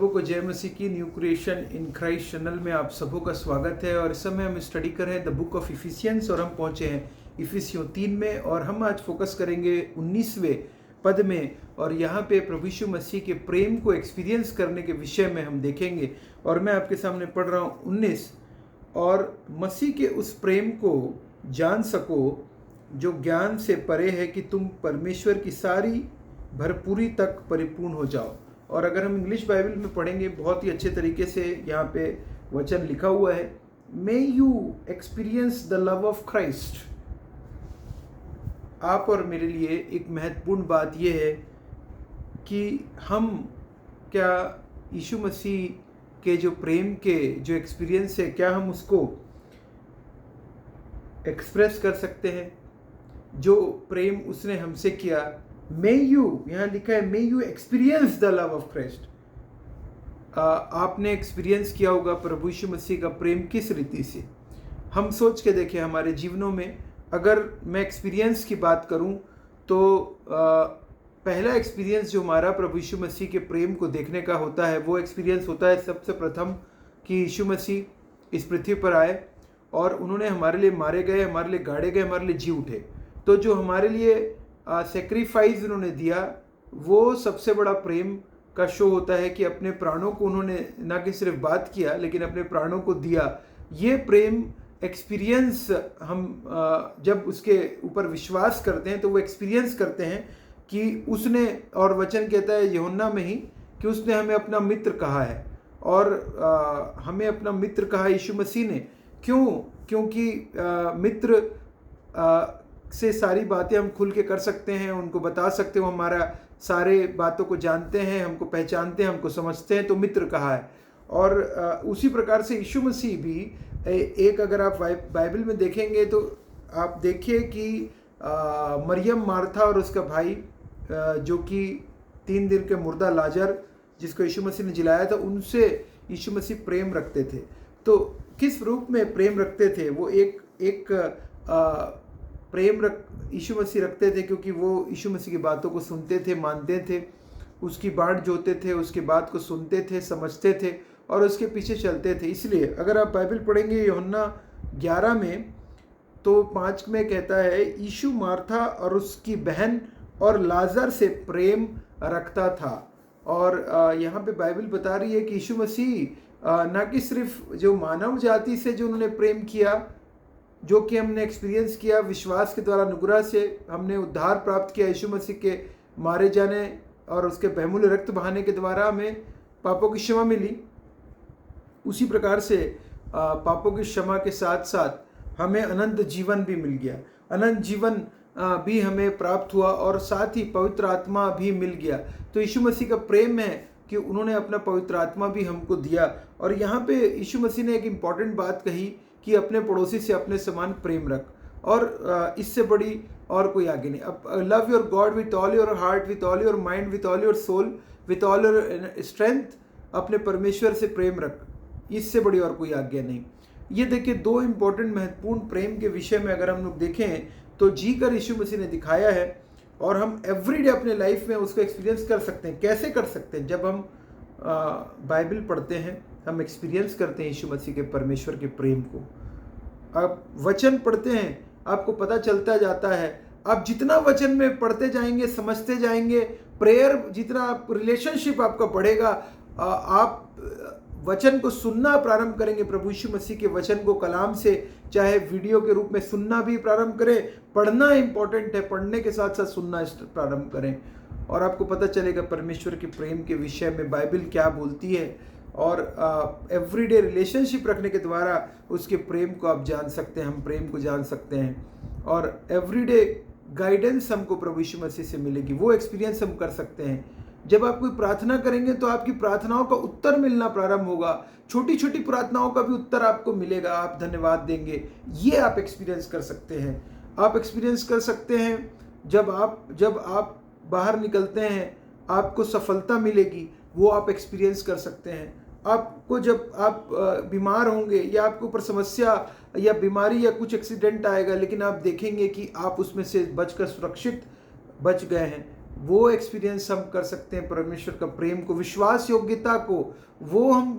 सबों को जय मसीह की new creation in Christ channel में आप सबों का स्वागत है। और इस समय हम स्टडी कर रहे हैं द बुक ऑफ इफिसियंस और हम पहुंचे हैं इफिसियों 3 में और हम आज फोकस करेंगे 19वें पद में। और यहाँ पे प्रभु यीशु मसीह के प्रेम को एक्सपीरियंस करने के विषय में हम देखेंगे। और मैं आपके सामने पढ़ रहा हूँ 19। और मसीह के उस प्रेम को जान सको जो ज्ञान से परे है कि तुम परमेश्वर की सारी भरपूरी तक परिपूर्ण हो जाओ। और अगर हम इंग्लिश बाइबल में पढ़ेंगे बहुत ही अच्छे तरीके से यहाँ पे वचन लिखा हुआ है, may you experience the love of Christ. आप और मेरे लिए एक महत्वपूर्ण बात यह है कि हम क्या यीशु मसीह के जो प्रेम के जो एक्सपीरियंस है, क्या हम उसको एक्सप्रेस कर सकते हैं। जो प्रेम उसने हमसे किया, मे यू, यहाँ लिखा है may you experience the love of Christ. आपने एक्सपीरियंस किया होगा प्रभु यीशु मसीह का प्रेम किस रीति से। हम सोच के देखें हमारे जीवनों में, अगर मैं एक्सपीरियंस की बात करूं तो पहला एक्सपीरियंस जो हमारा प्रभु यीशु मसीह के प्रेम को देखने का होता है, वो एक्सपीरियंस होता है सबसे प्रथम कि यीशु मसीह इस पृथ्वी पर आए और उन्होंने हमारे लिए मारे गए, हमारे लिए गाड़े गए, हमारे लिए जी उठे। तो जो हमारे लिए सेक्रीफाइस उन्होंने दिया, वो सबसे बड़ा प्रेम का शो होता है कि अपने प्राणों को उन्होंने ना कि सिर्फ बात किया लेकिन अपने प्राणों को दिया। ये प्रेम एक्सपीरियंस हम जब उसके ऊपर विश्वास करते हैं तो वो एक्सपीरियंस करते हैं कि उसने, और वचन कहता है यूहन्ना में ही कि उसने हमें अपना मित्र कहा है। और हमें अपना मित्र कहा यीशु मसीह ने। क्यों? क्योंकि मित्र से सारी बातें हम खुल के कर सकते हैं, उनको बता सकते हैं, वो हमारा सारे बातों को जानते हैं, हमको पहचानते हैं, हमको समझते हैं, तो मित्र कहा है। और उसी प्रकार से यीशु मसीह भी एक, अगर आप बाइबल में देखेंगे तो आप देखिए कि मरियम, मार्था और उसका भाई जो कि 3 दिन के मुर्दा लाजर जिसको यीशु मसीह ने जिलाया था, उनसे यीशु मसीह प्रेम रखते थे। तो किस रूप में प्रेम रखते थे? वो एक प्रेम यीशु मसीह रखते थे क्योंकि वो यीशु मसीह की बातों को सुनते थे, मानते थे, उसकी बाट जोते थे, उसकी बात को सुनते थे, समझते थे और उसके पीछे चलते थे। इसलिए अगर आप बाइबल पढ़ेंगे यूहन्ना 11 में तो 5 में कहता है, यीशु मार्था और उसकी बहन और लाजर से प्रेम रखता था। और यहाँ पे बाइबल बता रही है कि यीशु मसीह ना कि सिर्फ जो मानव जाति से जो उन्होंने प्रेम किया, जो कि हमने एक्सपीरियंस किया विश्वास के द्वारा, अनुग्रह से हमने उद्धार प्राप्त किया, यीशु मसीह के मारे जाने और उसके बहुमूल्य रक्त बहाने के द्वारा हमें पापों की क्षमा मिली। उसी प्रकार से पापों की क्षमा के साथ साथ हमें अनंत जीवन भी मिल गया। अनंत जीवन भी हमें प्राप्त हुआ और साथ ही पवित्र आत्मा भी मिल गया। तो यीशु मसीह का प्रेम है कि उन्होंने अपना पवित्र आत्मा भी हमको दिया। और यहाँ पे यीशु मसीह ने एक इम्पॉर्टेंट बात कही कि अपने पड़ोसी से अपने समान प्रेम रख। और इससे बड़ी और कोई आगे नहीं। अब love your God with all your heart, with all your mind, with all your soul, with all your strength. अपने परमेश्वर से प्रेम रख, इससे बड़ी और कोई आज्ञा नहीं। ये देखिए 2 इम्पोर्टेंट महत्वपूर्ण प्रेम के विषय में अगर हम लोग देखें तो जी कर यीशु मसीह ने दिखाया है और हम एवरीडे अपने लाइफ में उसको एक्सपीरियंस कर सकते हैं। कैसे कर सकते हैं? जब हम बाइबल पढ़ते हैं, हम एक्सपीरियंस करते हैं यीशु मसीह के परमेश्वर के प्रेम को। आप वचन पढ़ते हैं, आपको पता चलता जाता है। आप जितना वचन में पढ़ते जाएंगे, समझते जाएंगे, प्रेयर जितना आप, रिलेशनशिप आपका बढ़ेगा, आप वचन को सुनना प्रारंभ करेंगे। प्रभु यीशु मसीह के वचन को कलाम से, चाहे वीडियो के रूप में सुनना भी प्रारंभ करें। पढ़ना इंपॉर्टेंट है, पढ़ने के साथ साथ सुनना प्रारंभ करें और आपको पता चलेगा परमेश्वर के प्रेम के विषय में बाइबल क्या बोलती है। और एवरीडे रिलेशनशिप रखने के द्वारा उसके प्रेम को आप जान सकते हैं, हम प्रेम को जान सकते हैं। और एवरीडे गाइडेंस हमको प्रभु यीशु मसीह से मिलेगी, वो एक्सपीरियंस हम कर सकते हैं। जब आप कोई प्रार्थना करेंगे तो आपकी प्रार्थनाओं का उत्तर मिलना प्रारंभ होगा। छोटी छोटी प्रार्थनाओं का भी उत्तर आपको मिलेगा, आप धन्यवाद देंगे। ये आप एक्सपीरियंस कर सकते हैं। आप एक्सपीरियंस कर सकते हैं जब आप बाहर निकलते हैं, आपको सफलता मिलेगी, वो आप एक्सपीरियंस कर सकते हैं। आपको जब आप बीमार होंगे या आपके ऊपर समस्या या बीमारी या कुछ एक्सीडेंट आएगा, लेकिन आप देखेंगे कि आप उसमें से बचकर सुरक्षित बच गए हैं, वो एक्सपीरियंस हम कर सकते हैं परमेश्वर का प्रेम को, विश्वास योग्यता को वो हम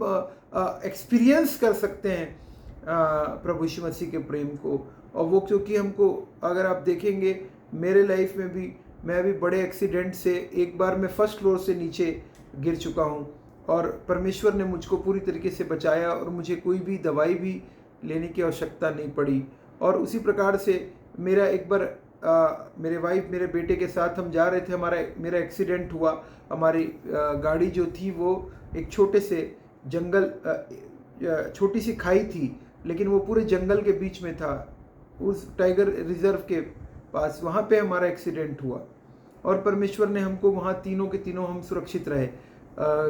एक्सपीरियंस कर सकते हैं प्रभु यीशु मसीह के प्रेम को। और वो क्योंकि हमको, अगर आप देखेंगे मेरे लाइफ में भी, मैं भी बड़े एक्सीडेंट से, एक बार मैं फर्स्ट फ्लोर से नीचे गिर चुका हूँ और परमेश्वर ने मुझको पूरी तरीके से बचाया और मुझे कोई भी दवाई भी लेने की आवश्यकता नहीं पड़ी। और उसी प्रकार से मेरा एक बार मेरे वाइफ मेरे बेटे के साथ हम जा रहे थे, मेरा एक्सीडेंट हुआ। हमारी गाड़ी जो थी वो एक छोटे से जंगल, छोटी सी खाई थी, लेकिन वो पूरे जंगल के बीच में था, उस टाइगर रिजर्व के पास। वहाँ पे हमारा एक्सीडेंट हुआ और परमेश्वर ने हमको वहाँ तीनों के तीनों हम सुरक्षित रहे।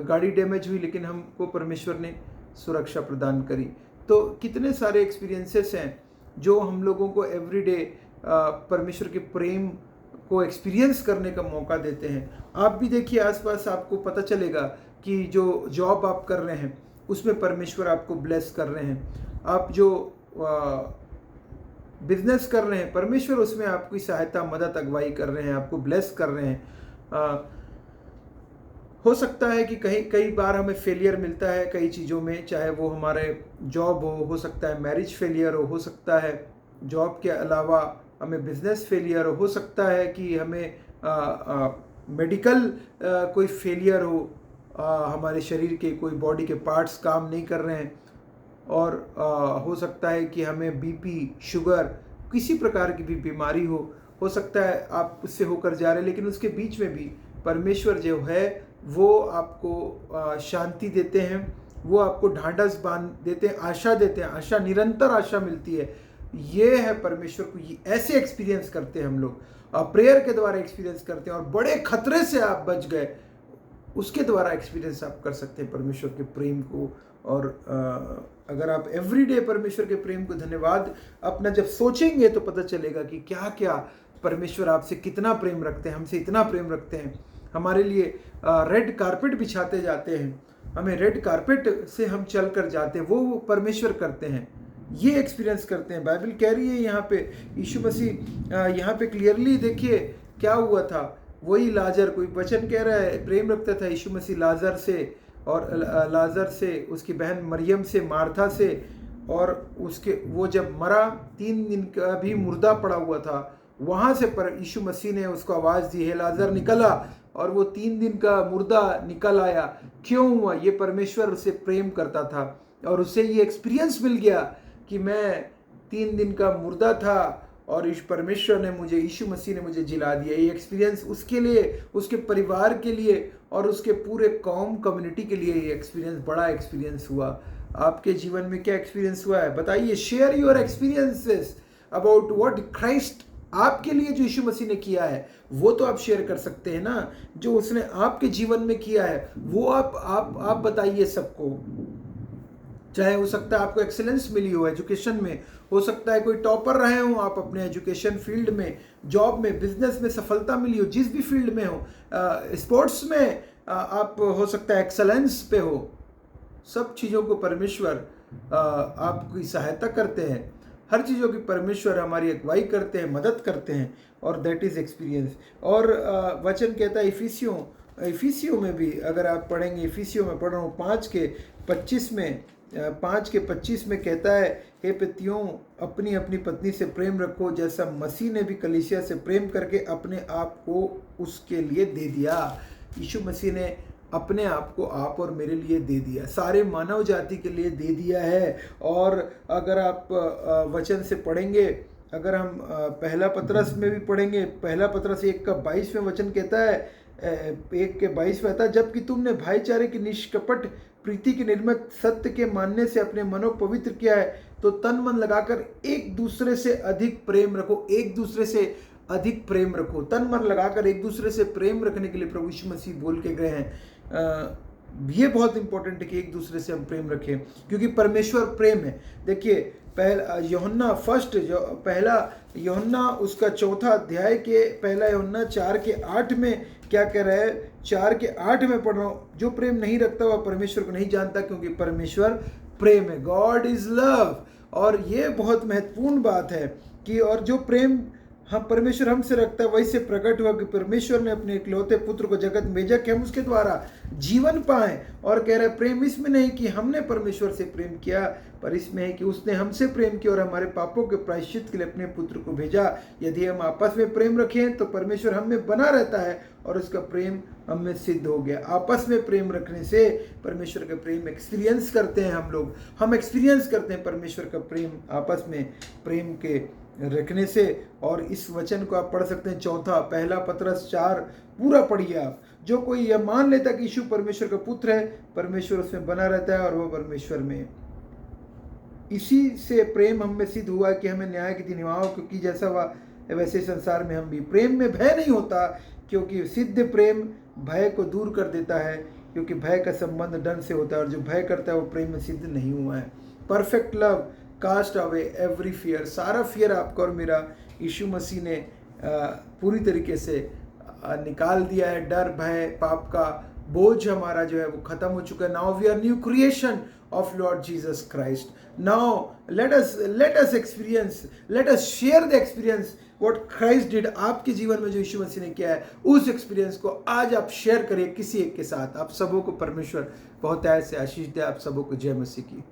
गाड़ी डैमेज हुई लेकिन हमको परमेश्वर ने सुरक्षा प्रदान करी। तो कितने सारे एक्सपीरियंसेस हैं जो हम लोगों को एवरीडे परमेश्वर के प्रेम को एक्सपीरियंस करने का मौका देते हैं। आप भी देखिए आसपास, आपको पता चलेगा कि जो जॉब आप कर रहे हैं उसमें परमेश्वर आपको ब्लेस कर रहे हैं। आप जो बिजनेस कर रहे हैं, परमेश्वर उसमें आपकी सहायता, मदद, अगुवाई कर रहे हैं, आपको ब्लेस कर रहे हैं। हो सकता है कि कई बार हमें फेलियर मिलता है कई चीज़ों में, चाहे वो हमारे जॉब हो सकता है मैरिज फेलियर हो सकता है जॉब के अलावा हमें बिजनेस फेलियर हो सकता है कि हमें मेडिकल कोई फेलियर हो, हमारे शरीर के कोई बॉडी के पार्ट्स काम नहीं कर रहे हैं, और हो सकता है कि हमें बीपी, शुगर, किसी प्रकार की भी बीमारी हो सकता है आप उससे होकर जा रहे हैं। लेकिन उसके बीच में भी परमेश्वर जो है वो आपको शांति देते हैं, वो आपको ढांढस बांध देते हैं, आशा देते हैं, आशा, निरंतर आशा मिलती है। ये है परमेश्वर को, ये ऐसे एक्सपीरियंस करते हैं हम लोग, प्रेयर के द्वारा एक्सपीरियंस करते हैं। और बड़े खतरे से आप बच गए, उसके द्वारा एक्सपीरियंस आप कर सकते हैं परमेश्वर के प्रेम को। और अगर आप एवरीडे परमेश्वर के प्रेम को, धन्यवाद अपना जब सोचेंगे तो पता चलेगा कि क्या क्या परमेश्वर आपसे कितना प्रेम रखते हैं, हमसे इतना प्रेम रखते हैं। हमारे लिए रेड कारपेट बिछाते जाते हैं, हमें रेड कारपेट से हम चल कर जाते हैं, वो परमेश्वर करते हैं, ये एक्सपीरियंस करते हैं। बाइबल कह रही है यहाँ पे, यीशु मसीह यहाँ पे क्लियरली देखिए क्या हुआ था। वही लाजर, कोई वचन कह रहा है, प्रेम रखता था यीशु मसीह लाजर से, और लाजर से, उसकी बहन मरियम से, मार्था से, और उसके वो जब मरा 3 दिन का भी मुर्दा पड़ा हुआ था, वहाँ से पर यीशु मसीह ने उसको आवाज़ दी, हे लाजर निकला, और वो 3 दिन का मुर्दा निकल आया। क्यों हुआ? ये परमेश्वर उससे प्रेम करता था और उससे ये एक्सपीरियंस मिल गया कि मैं 3 दिन का मुर्दा था और इस परमेश्वर ने मुझे, यीशु मसीह ने मुझे जिला दिया। ये एक्सपीरियंस उसके लिए, उसके परिवार के लिए और उसके पूरे कौम, कम्युनिटी के लिए ये एक्सपीरियंस, बड़ा एक्सपीरियंस हुआ। आपके जीवन में क्या एक्सपीरियंस हुआ है बताइए। Share your experiences about what Christ आपके लिए, जो यीशु मसीह ने किया है, वो तो आप शेयर कर सकते हैं ना। जो उसने आपके जीवन में किया है वो आप बताइए सबको। चाहे हो सकता है आपको एक्सेलेंस मिली हो एजुकेशन में, हो सकता है कोई टॉपर रहे हो आप अपने एजुकेशन फील्ड में, जॉब में, बिजनेस में सफलता मिली हो, जिस भी फील्ड में हो, स्पोर्ट्स में आप हो सकता है एक्सेलेंस पे हो। सब चीज़ों को परमेश्वर आपकी सहायता करते हैं, हर चीज़ों की परमेश्वर हमारी अगुवाई करते हैं, मदद करते हैं, और दैट इज़ एक्सपीरियंस। और वचन कहता है इफिसियों में भी, अगर आप पढ़ेंगे, इफिसियों में पढ़ रहा हूँ 5:25 में, 5:25 में कहता है, हे पतियों अपनी अपनी पत्नी से प्रेम रखो, जैसा मसीह ने भी कलीसिया से प्रेम करके अपने आप को उसके लिए दे दिया। यीशु मसीह ने अपने आप को आप और मेरे लिए दे दिया, सारे मानव जाति के लिए दे दिया है। और अगर आप वचन से पढ़ेंगे, अगर हम पहला पतरस में भी पढ़ेंगे, पहला पतरस 1:22 वचन कहता है, 1:22 आता है, जबकि तुमने भाईचारे की निष्कपट प्रीति के निर्मत सत्य के मानने से अपने मनो पवित्र किया है, तो तन मन लगाकर एक दूसरे से अधिक प्रेम रखो। एक दूसरे से अधिक प्रेम रखो, तन मन लगाकर एक दूसरे से प्रेम रखने के लिए प्रभु यीशु मसीह बोल के गए हैं। ये बहुत इंपॉर्टेंट है कि एक दूसरे से हम प्रेम रखें, क्योंकि परमेश्वर प्रेम है। देखिए पहला यूहन्ना उसका 4 अध्याय के पहला यूहन्ना 4:8 में क्या कह रहा है, 4:8 में पढ़ रहा हूँ, जो प्रेम नहीं रखता वह परमेश्वर को नहीं जानता, क्योंकि परमेश्वर प्रेम है। God is love. और ये बहुत महत्वपूर्ण बात है कि और जो प्रेम हम परमेश्वर हमसे रखता है, वही से प्रकट हुआ कि परमेश्वर ने अपने इकलौते पुत्र को जगत में भेजा कि हम उसके द्वारा जीवन पाएं। और कह रहे प्रेम इसमें नहीं कि हमने परमेश्वर से प्रेम किया, पर इसमें है कि उसने हमसे प्रेम किया और हमारे पापों के प्रायश्चित के लिए अपने पुत्र को भेजा। यदि हम आपस में प्रेम रखें तो परमेश्वर हम में बना रहता है और उसका प्रेम हम में सिद्ध हो गया। आपस में प्रेम रखने से परमेश्वर का प्रेम एक्सपीरियंस करते हैं हम एक्सपीरियंस करते हैं परमेश्वर का प्रेम आपस में प्रेम के रखने से। और इस वचन को आप पढ़ सकते हैं, चौथा पहला पतरस 4 पूरा पढ़िए आप। जो कोई यह मान लेता कि यीशु परमेश्वर का पुत्र है, परमेश्वर उसमें बना रहता है और वह परमेश्वर में। इसी से प्रेम हम में सिद्ध हुआ कि हमें न्याय के दिन निभाओ, क्योंकि जैसा वह वैसे संसार में हम भी। प्रेम में भय नहीं होता, क्योंकि सिद्ध प्रेम भय को दूर कर देता है, क्योंकि भय का संबंध डर से होता है और जो भय करता है वो प्रेम में सिद्ध नहीं हुआ है। Perfect love cast away every fear. सारा फियर आपका और मेरा यीशु मसीह ने पूरी तरीके से निकाल दिया है। डर, भय, पाप का बोझ हमारा जो है वो खत्म हो चुका है। Now we are new creation of Lord Jesus Christ. Now let us experience, let us share the experience what Christ did. आपके जीवन में जो यीशु मसीह ने किया है, उस एक्सपीरियंस को आज आप शेयर करिए किसी एक के साथ। आप सबों को परमेश्वर बहुत ऐसे आशीष दे। आप सबों को जय मसीह की।